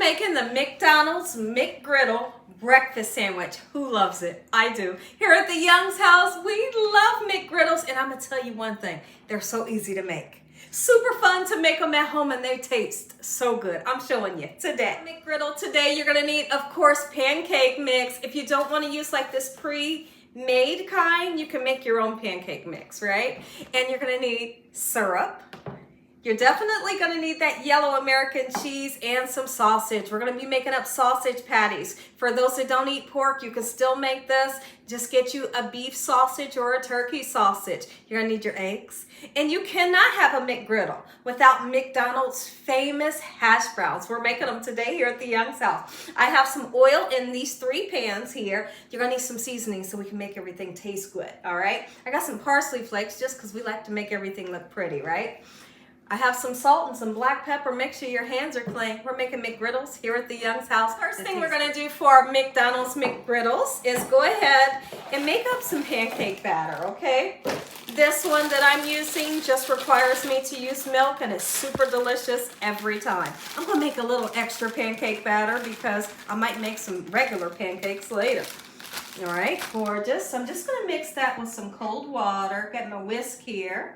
making the McDonald's McGriddle breakfast sandwich. Who loves it? I do. Here at the Young's house, we love McGriddles, and I'm gonna tell you one thing, they're so easy to make. Super fun to make them at home, and they taste so good. I'm showing you today. McGriddle today, you're gonna need, of course, pancake mix. If you don't wanna use like this pre-made kind, you can make your own pancake mix, right? And you're gonna need syrup. You're definitely gonna need that yellow American cheese and some sausage. We're gonna be making up sausage patties. For those that don't eat pork, you can still make this. Just get you a beef sausage or a turkey sausage. You're gonna need your eggs. And you cannot have a McGriddle without McDonald's famous hash browns. We're making them today here at the Young's house. I have some oil in these 3 pans here. You're gonna need some seasoning so we can make everything taste good, all right? I got some parsley flakes just because we like to make everything look pretty, right? I have some salt and some black pepper. Make sure your hands are clean. We're making McGriddles here at the Young's house. First thing we're gonna do for our McDonald's McGriddles is go ahead and make up some pancake batter, okay? This one that I'm using just requires me to use milk, and it's super delicious every time. I'm gonna make a little extra pancake batter because I might make some regular pancakes later. All right, gorgeous. So I'm just gonna mix that with some cold water, getting a whisk here.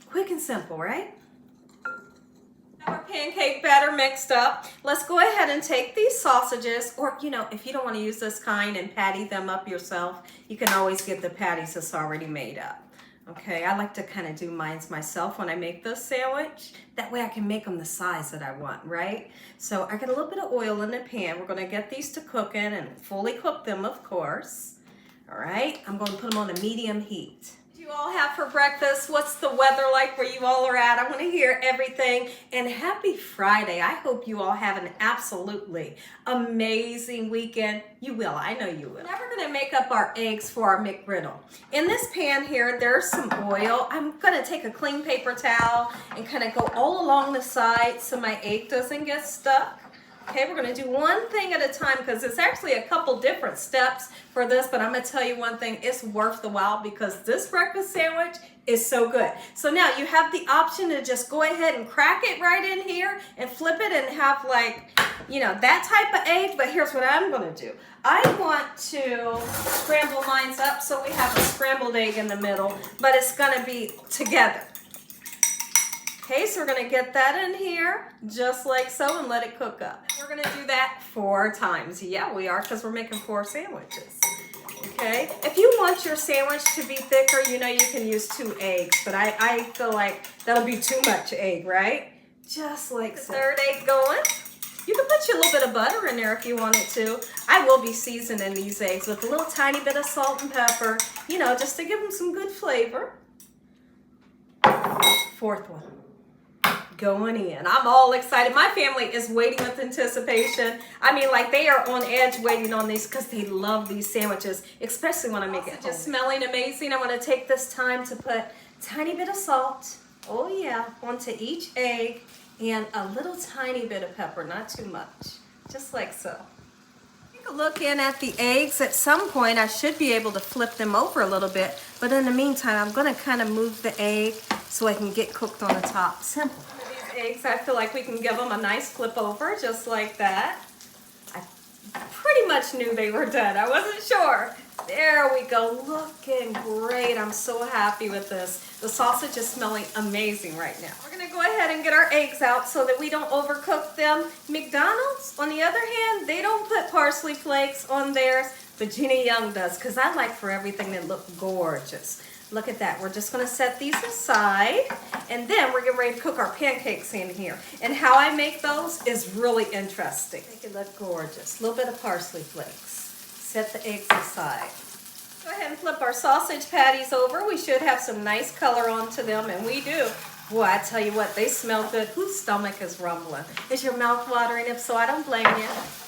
Quick and simple, right? Our pancake batter mixed up. Let's go ahead and take these sausages, or if you don't want to use this kind and patty them up yourself, you can always get the patties that's already made up. Okay, I like to kind of do mine myself when I make this sandwich. That way I can make them the size that I want, right? So I got a little bit of oil in the pan. We're gonna get these to cooking and fully cook them, of course. All right, I'm going to put them on a medium heat. You all have for breakfast? What's the weather like where you all are at? I want to hear everything. And happy Friday. I hope you all have an absolutely amazing weekend. You will. I know you will. Now we're going to make up our eggs for our McGriddle. In this pan here, there's some oil. I'm going to take a clean paper towel and kind of go all along the side so my egg doesn't get stuck. Okay, we're going to do one thing at a time because it's actually a couple different steps for this, but I'm going to tell you one thing, it's worth the while because this breakfast sandwich is so good. So now you have the option to just go ahead and crack it right in here and flip it and have that type of egg, but here's what I'm going to do. I want to scramble mine up so we have a scrambled egg in the middle, but it's going to be together. Okay, so we're gonna get that in here, just like so, and let it cook up. We're gonna do that 4 times. Yeah, we are, because we're making 4 sandwiches. Okay, if you want your sandwich to be thicker, you can use 2 eggs, but I feel like that'll be too much egg, right? Just like so. 3rd egg going. You can put your little bit of butter in there if you wanted to. I will be seasoning these eggs with a little tiny bit of salt and pepper, just to give them some good flavor. 4th one. Going in. I'm all excited. My family is waiting with anticipation. I mean, like they are on edge waiting on these because they love these sandwiches, especially when I make it just smelling amazing. I want to take this time to put a tiny bit of salt, oh yeah, onto each egg, and a little tiny bit of pepper, not too much, just like so. Take a look in at the eggs. At some point, I should be able to flip them over a little bit, but in the meantime, I'm going to kind of move the egg so I can get cooked on the top. Simple. Eggs, I feel like we can give them a nice flip over just like that. I pretty much knew they were done. I wasn't sure. There we go, looking great. I'm so happy with this. The sausage is smelling amazing right now. We're gonna go ahead and get our eggs out so that we don't overcook them. McDonald's, on the other hand, they don't put parsley flakes on theirs, but Gina Young does, because I like for everything to look gorgeous. Look at that. We're just going to set these aside, and then we're getting ready to cook our pancakes in here. And how I make those is really interesting. Make it look gorgeous. A little bit of parsley flakes. Set the eggs aside. Go ahead and flip our sausage patties over. We should have some nice color onto them, and we do. Boy, I tell you what, they smell good. Whose stomach is rumbling? Is your mouth watering? If so, I don't blame you.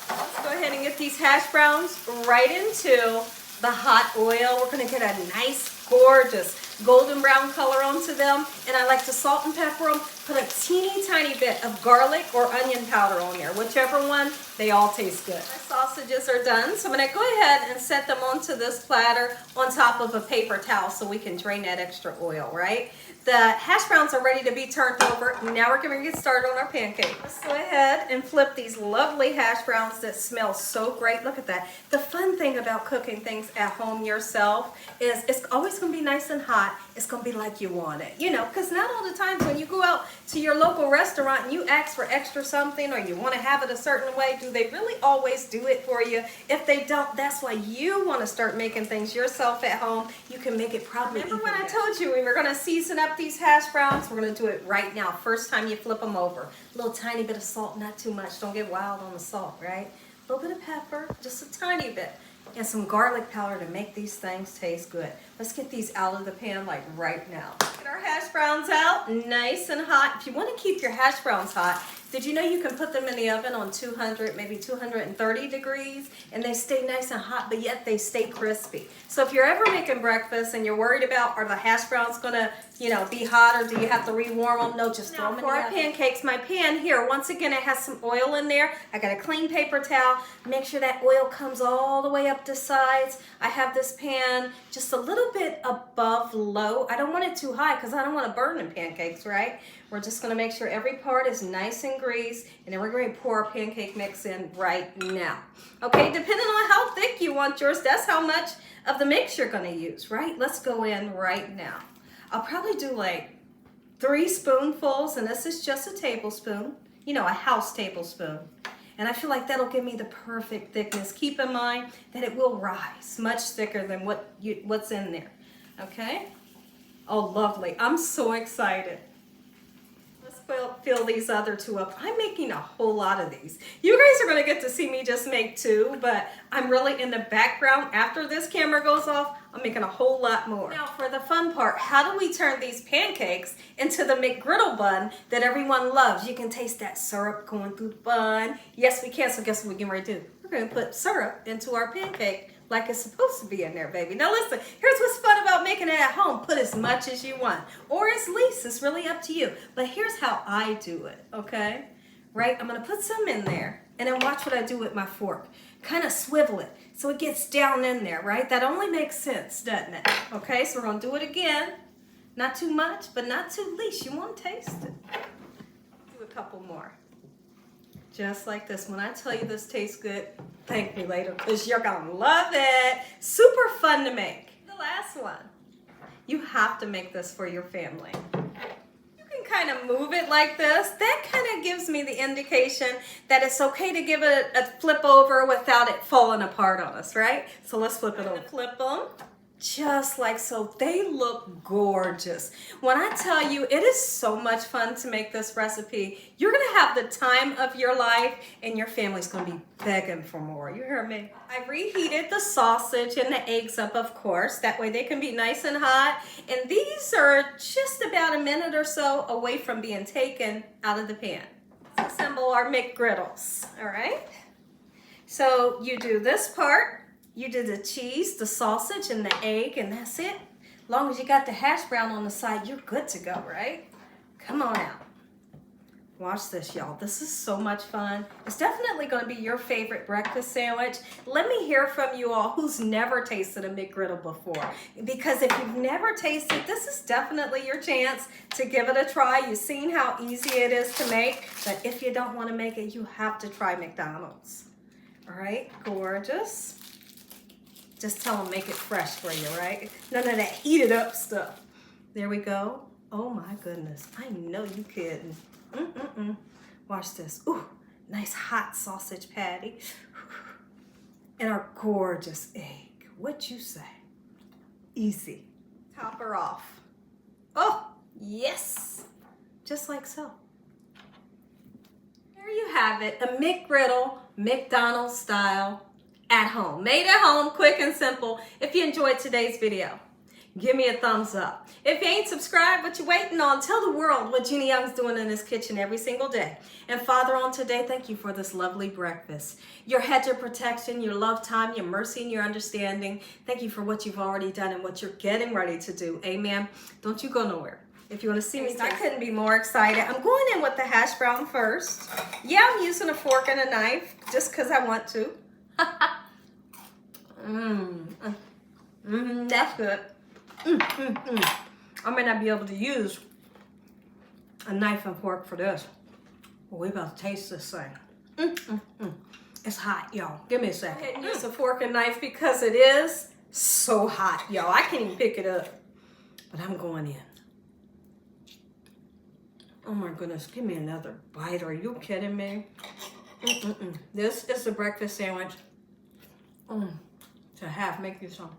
Let's go ahead and get these hash browns right into the hot oil. We're going to get a nice, gorgeous golden brown color onto them, and I like to salt and pepper them. Put a teeny tiny bit of garlic or onion powder on there, whichever one. They all taste good. My sausages are done, so I'm going to go ahead and set them onto this platter on top of a paper towel so we can drain that extra oil, right? The hash browns are ready to be turned over. Now we're going to get started on our pancake. Let's go ahead and flip these lovely hash browns that smell so great. Look at that. The fun thing about cooking things at home yourself is it's always going to be nice and hot. It's going to be like you want it. You know, because not all the times when you go out to your local restaurant and you ask for extra something or you want to have it a certain way, do they really always do it for you? If they don't, that's why you want to start making things yourself at home. You can make it probably. Remember when I told you we were going to season up these hash browns? We're going to do it right now. First time you flip them over. A little tiny bit of salt, not too much. Don't get wild on the salt, right? A little bit of pepper, just a tiny bit. And some garlic powder to make these things taste good. Let's get these out of the pan like right now. Get our hash browns out, nice and hot. If you want to keep your hash browns hot, did you know you can put them in the oven on 200, maybe 230 degrees, and they stay nice and hot, but yet they stay crispy. So if you're ever making breakfast and you're worried about, are the hash browns gonna, you know, be hot, or do you have to rewarm them? No, just throw them in the oven. For our pancakes, my pan here, once again, it has some oil in there. I got a clean paper towel. Make sure that oil comes all the way up the sides. I have this pan just a little bit above low. I don't want it too high because I don't want to burn the pancakes, right? We're just going to make sure every part is nice and greased, and then we're going to pour our pancake mix in right now. Okay, depending on how thick you want yours, that's how much of the mix you're going to use, right? Let's go in right now. I'll probably do like 3 spoonfuls, and this is just a tablespoon, you know, a house tablespoon. And I feel like that'll give me the perfect thickness. Keep in mind that it will rise much thicker than what's in there, okay? Oh, lovely. I'm so excited. Fill these other 2 up. I'm making a whole lot of these. You guys are going to get to see me just make 2, but I'm really in the background. After this camera goes off, I'm making a whole lot more. Now for the fun part, how do we turn these pancakes into the McGriddle bun that everyone loves? You can taste that syrup going through the bun. Yes, we can. So guess what we're getting ready to do? We're going to put syrup into our pancake like it's supposed to be in there, baby. Now listen, here's what's fun about making it at home. Put as much as you want, or as least. It's really up to you. But here's how I do it, okay? Right, I'm gonna put some in there, and then watch what I do with my fork. Kind of swivel it so it gets down in there, right? That only makes sense, doesn't it? Okay, so we're gonna do it again. Not too much, but not too least. You wanna taste it. Do a couple more. Just like this. When I tell you this tastes good, thank me later because you're gonna love it. Super fun to make. The last one. You have to make this for your family. You can kind of move it like this. That kind of gives me the indication that it's okay to give it a flip over without it falling apart on us, right? So let's flip it over. Flip them. Just like so. They look gorgeous. When I tell you, it is so much fun to make this recipe. You're going to have the time of your life, and your family's going to be begging for more. You hear me? I reheated the sausage and the eggs up, of course. That way they can be nice and hot. And these are just about a minute or so away from being taken out of the pan. Let's assemble our McGriddles. All right? So you do this part. You did the cheese, the sausage, and the egg, and that's it. As long as you got the hash brown on the side, you're good to go, right? Come on out. Watch this, y'all. This is so much fun. It's definitely going to be your favorite breakfast sandwich. Let me hear from you all who's never tasted a McGriddle before. Because if you've never tasted, this is definitely your chance to give it a try. You've seen how easy it is to make, but if you don't want to make it, you have to try McDonald's. All right, gorgeous. Just tell them make it fresh for you, right? None of that heated up stuff. There we go. Oh my goodness. I know you kidding. Watch this. Ooh, nice hot sausage patty. And our gorgeous egg. What you say? Easy. Top her off. Oh, yes. Just like so. There you have it. A McGriddle, McDonald's style. At home. Made at home, quick and simple. If you enjoyed today's video, give me a thumbs up. If you ain't subscribed, what you waiting on? Tell the world what Jeannie Young's doing in this kitchen every single day. And Father, on today, thank you for this lovely breakfast. Your hedge of protection, your love time, your mercy, and your understanding. Thank you for what you've already done and what you're getting ready to do. Amen. Don't you go nowhere. If you want to see me, I couldn't be more excited. I'm going in with the hash brown first. Yeah, I'm using a fork and a knife just because I want to. That's good. I may not be able to use a knife and fork for this. Well, we about to taste this thing. It's hot, y'all. Give me a second. Go ahead and use a fork and knife because it is so hot, y'all. I can't even pick it up. But I'm going in. Oh my goodness, give me another bite. Are you kidding me? This is a breakfast sandwich. To have, make you some.